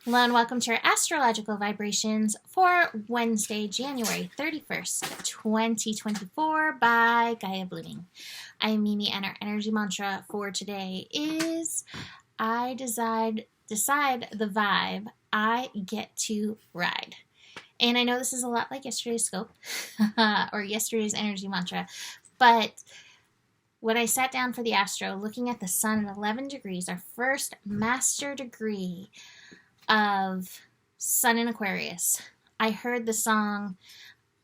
Hello and welcome to our astrological vibrations for Wednesday, January 31st, 2024 by Gaia Blooming. I'm Mimi and our energy mantra for today is I decide the vibe I get to ride. And I know this is a lot like yesterday's scope or yesterday's energy mantra, but when I sat down for the Astro, looking at the sun at 11 degrees, our first master degree of Sun in Aquarius, I heard the song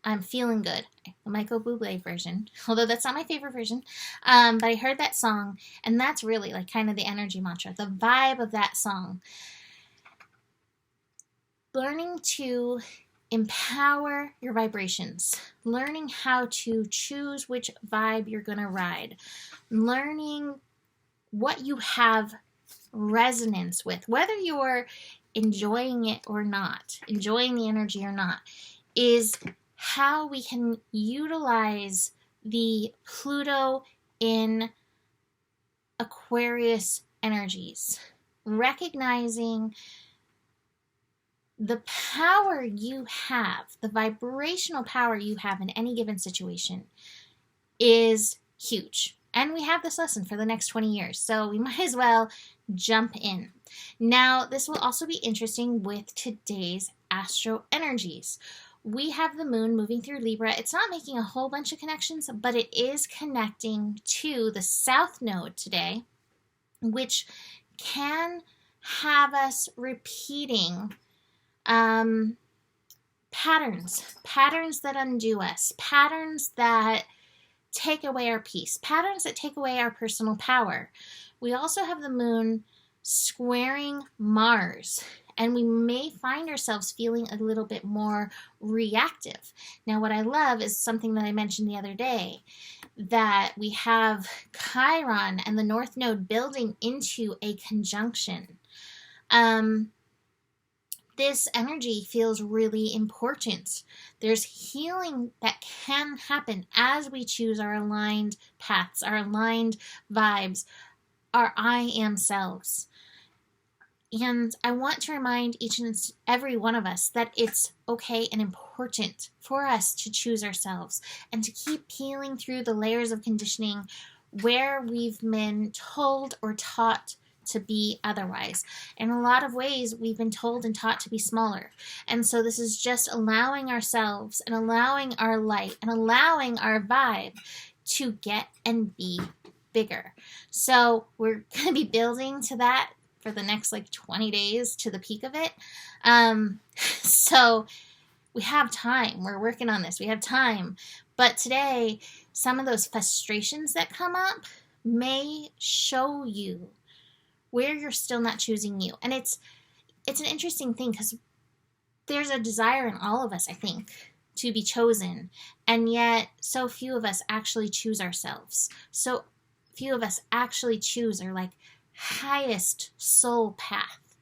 I'm Feeling Good, the Michael Bublé version, although that's not my favorite version, but I heard that song, and that's really like kind of the energy mantra, the vibe of that song. Learning to empower your vibrations, learning how to choose which vibe you're going to ride, learning what you have resonance with, whether you're enjoying it or not, enjoying the energy or not, is how we can utilize the Pluto in Aquarius energies, recognizing the power you have, the vibrational power you have in any given situation is huge. And we have this lesson for the next 20 years, so we might as well jump in. Now, this will also be interesting with today's astro energies. We have the moon moving through Libra. It's not making a whole bunch of connections, but it is connecting to the south node today, which can have us repeating patterns that undo us, patterns that take away our peace, patterns that take away our personal power. We also have the moon squaring Mars, and we may find ourselves feeling a little bit more reactive. Now, what I love is something that I mentioned the other day, that we have Chiron and the North Node building into a conjunction. This energy feels really important. There's healing that can happen as we choose our aligned paths, our aligned vibes, our I am selves. And I want to remind each and every one of us that it's okay and important for us to choose ourselves and to keep peeling through the layers of conditioning where we've been told or taught to be otherwise. In a lot of ways, we've been told and taught to be smaller. And so this is just allowing ourselves and allowing our light and allowing our vibe to get and be bigger. So we're going to be building to that for the next 20 days to the peak of it. So we have time. We're working on this. We have time. But today, some of those frustrations that come up may show you where you're still not choosing you. And it's an interesting thing because there's a desire in all of us, I think, to be chosen. And yet so few of us actually choose ourselves. So few of us actually choose our highest soul path.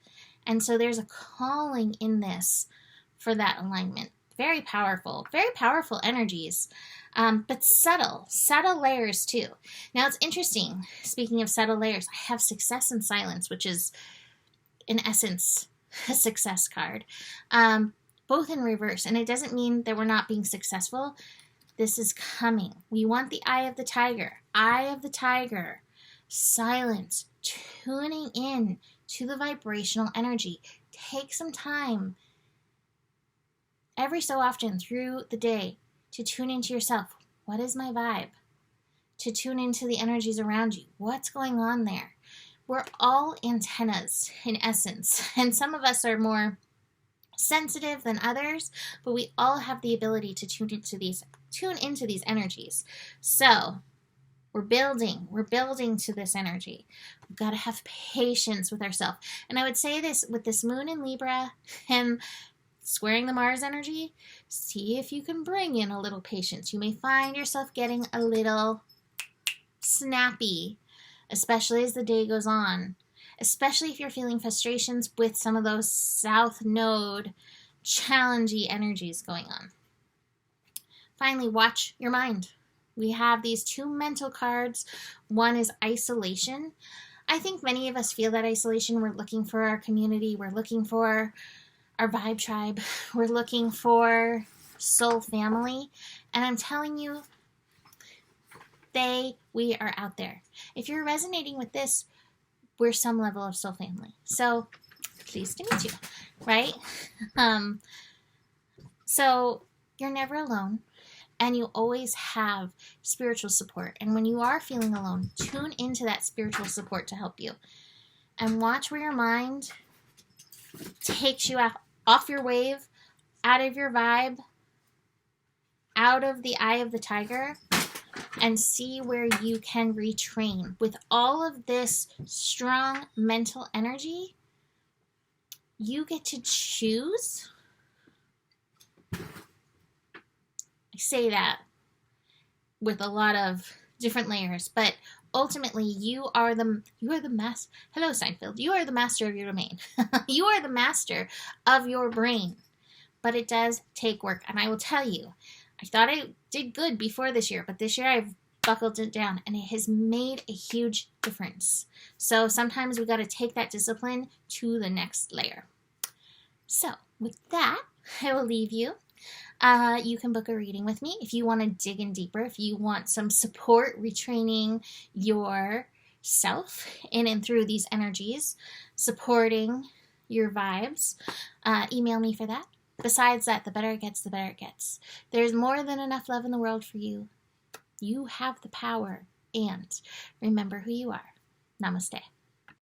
And so there's a calling in this for that alignment. Very powerful energies. But subtle layers too. Now it's interesting, speaking of subtle layers, I have Success in Silence, which is in essence a success card, both in reverse. And it doesn't mean that we're not being successful. This is coming. We want the eye of the tiger, silence, tuning in to the vibrational energy. Take some time every so often through the day to tune into yourself. What is my vibe? To tune into the energies around you. What's going on there? We're all antennas in essence, and some of us are more sensitive than others, but we all have the ability to tune into these energies. So we're building to this energy. We've got to have patience with ourselves. And I would say this with this moon in Libra and squaring the Mars energy, see if you can bring in a little patience. You may find yourself getting a little snappy, especially as the day goes on, especially if you're feeling frustrations with some of those South Node challenging energies going on. Finally, watch your mind. We have these two mental cards. One is isolation. I think many of us feel that isolation. We're looking for our community. We're looking for our vibe tribe. We're looking for soul family. And I'm telling you, we are out there. If you're resonating with this, we're some level of soul family. So pleased to meet you, right? So you're never alone, and you always have spiritual support. And when you are feeling alone, tune into that spiritual support to help you. And watch where your mind takes you off your wave, out of your vibe, out of the eye of the tiger, and see where you can retrain. With all of this strong mental energy, you get to choose. I say that with a lot of different layers, but ultimately you are the master. Hello, Seinfeld. You are the master of your domain. You are the master of your brain. But it does take work, and I will tell you, I thought I did good before this year, but this year I've buckled it down, and it has made a huge difference. So sometimes we got to take that discipline to the next layer. So with that, I will leave you. You can book a reading with me if you want to dig in deeper, if you want some support retraining yourself in and through these energies, supporting your vibes. Email me for that. Besides that, the better it gets, the better it gets. There's more than enough love in the world for you. You have the power, and remember who you are. Namaste.